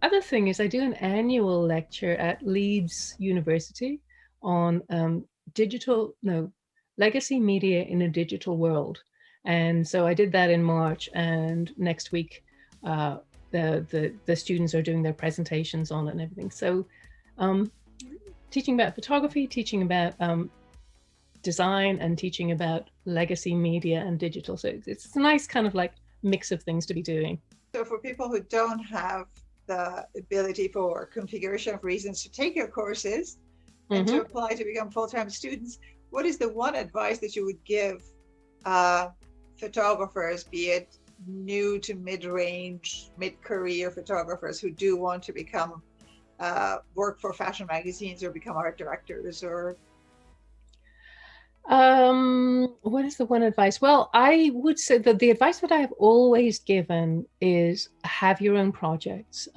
other thing is I do an annual lecture at Leeds University on digital, no, legacy media in a digital world. And so I did that in March, and next week uh, the students are doing their presentations on it and everything. So um, teaching about photography, teaching about design, and teaching about legacy media and digital. So it's a nice kind of like mix of things to be doing. So for people who don't have the ability for configuration of reasons to take your courses and to Mm-hmm. apply to become full-time students, what is the one advice that you would give uh, photographers, be it new to mid-range, mid-career photographers who do want to become work for fashion magazines or become art directors or What is the one advice? Well, I would say that the advice that I have always given is have your own projects,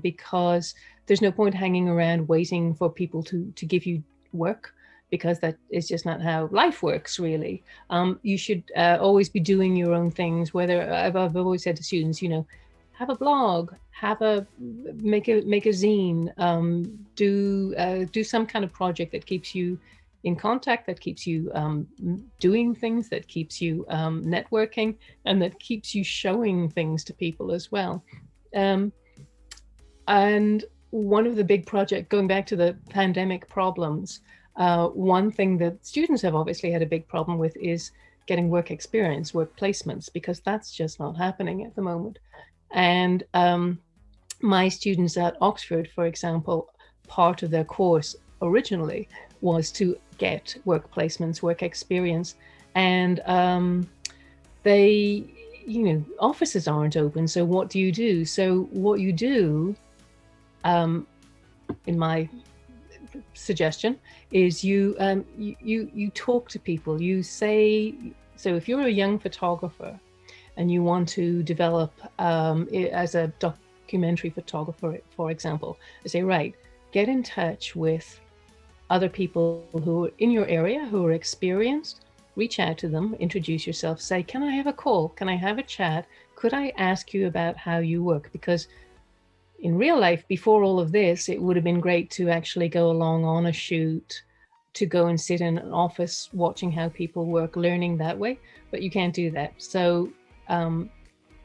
because there's no point hanging around waiting for people to give you work, because that is just not how life works, really. You should always be doing your own things. Whether I've always said to students, have a blog, have a make a zine, do some kind of project that keeps you in contact, that keeps you doing things, that keeps you networking, and that keeps you showing things to people as well. Um, and one of the big projects, going back to the pandemic problems, one thing that students have obviously had a big problem with is getting work experience, work placements, because that's just not happening at the moment. And my students at Oxford, for example, part of their course originally was to get work placements, work experience, and they, offices aren't open. So what do you do? So what you do, um, in my suggestion, is you talk to people. You say, so if you're a young photographer and you want to develop as a documentary photographer, for example, I say, right, get in touch with other people who are in your area who are experienced. Reach out to them, introduce yourself, say, can I have a call? Can I have a chat? Could I ask you about how you work? Because in real life, before all of this, it would have been great to actually go along on a shoot, to go and sit in an office watching how people work, learning that way. But you can't do that. So, um,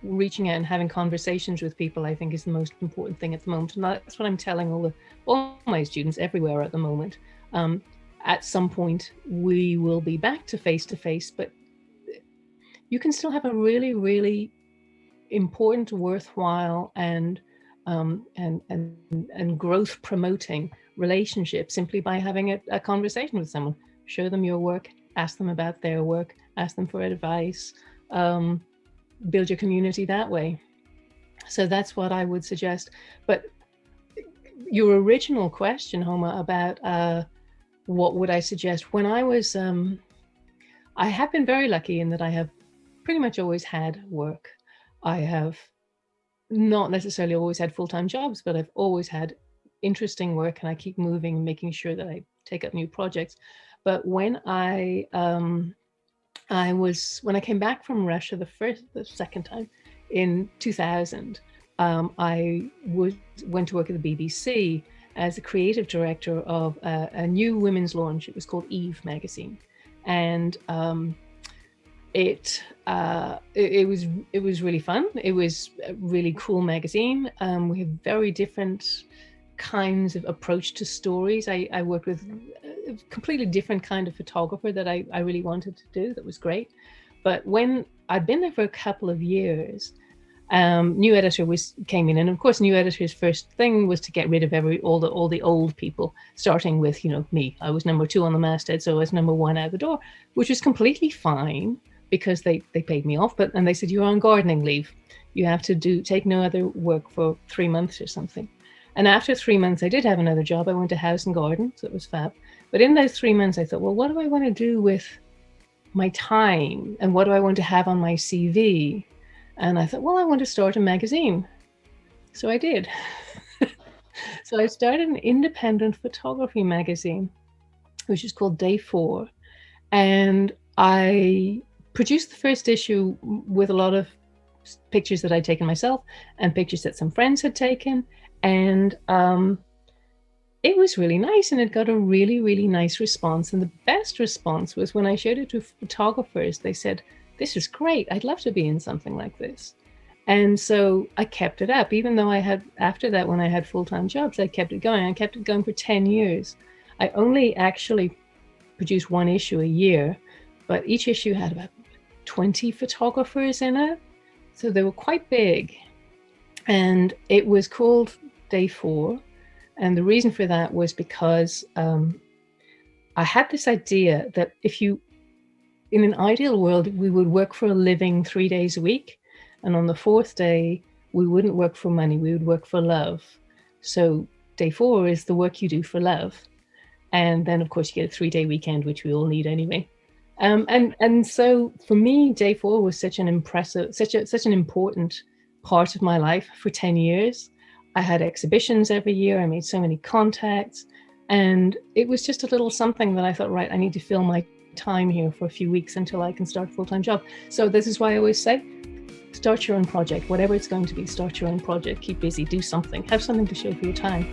reaching out and having conversations with people, I think, is the most important thing at the moment. And that's what I'm telling all my students everywhere at the moment. Um, at some point, we will be back to face, but you can still have a really, really important, worthwhile, and growth promoting relationship simply by having a conversation with someone. Show them your work, ask them about their work, ask them for advice, um, build your community that way. So that's what I would suggest. But your original question, Homa, about what would I suggest? I have been very lucky in that I have pretty much always had work. I have not necessarily always had full time jobs, but I've always had interesting work, and I keep moving, making sure that I take up new projects. But when I came back from Russia the second time in 2000, went to work at the BBC as a creative director of a new women's launch. It was called Eve magazine, and it was really fun. It was a really cool magazine. We have very different kinds of approach to stories. I worked with a completely different kind of photographer that I really wanted to do. That was great. But when I'd been there for a couple of years, new editor was came in, and of course, new editor's first thing was to get rid of all the old people, starting with me. I was number two on the masthead, so I was number one out the door, which was completely fine because they paid me off. But and they said, you're on gardening leave. You have to take no other work for 3 months or something. And after 3 months, I did have another job. I went to House and Garden, so it was fab. But in those 3 months, I thought, well, what do I want to do with my time, and what do I want to have on my CV? And I thought, well, I want to start a magazine. So I did. So I started an independent photography magazine, which is called Day Four. And I produced the first issue with a lot of pictures that I'd taken myself and pictures that some friends had taken. And it was really nice, and it got a really, really nice response. And the best response was when I showed it to photographers. They said, "This is great. I'd love to be in something like this." And so I kept it up, even though I had, after that, when I had full-time jobs, I kept it going. I kept it going for 10 years. I only actually produced one issue a year, but each issue had about 20 photographers in it. So they were quite big. And it was called Day 4. And the reason for that was because I had this idea that in an ideal world, we would work for a living 3 days a week. And on the fourth day, we wouldn't work for money, we would work for love. So Day 4 is the work you do for love. And then, of course, you get a 3-day weekend, which we all need anyway. And so for me, Day 4 was such an important part of my life for 10 years. I had exhibitions every year. I made so many contacts, and it was just a little something that I thought, right, I need to fill my time here for a few weeks until I can start a full-time job. So this is why I always say, start your own project, whatever it's going to be. Start your own project, keep busy, do something, have something to show for your time.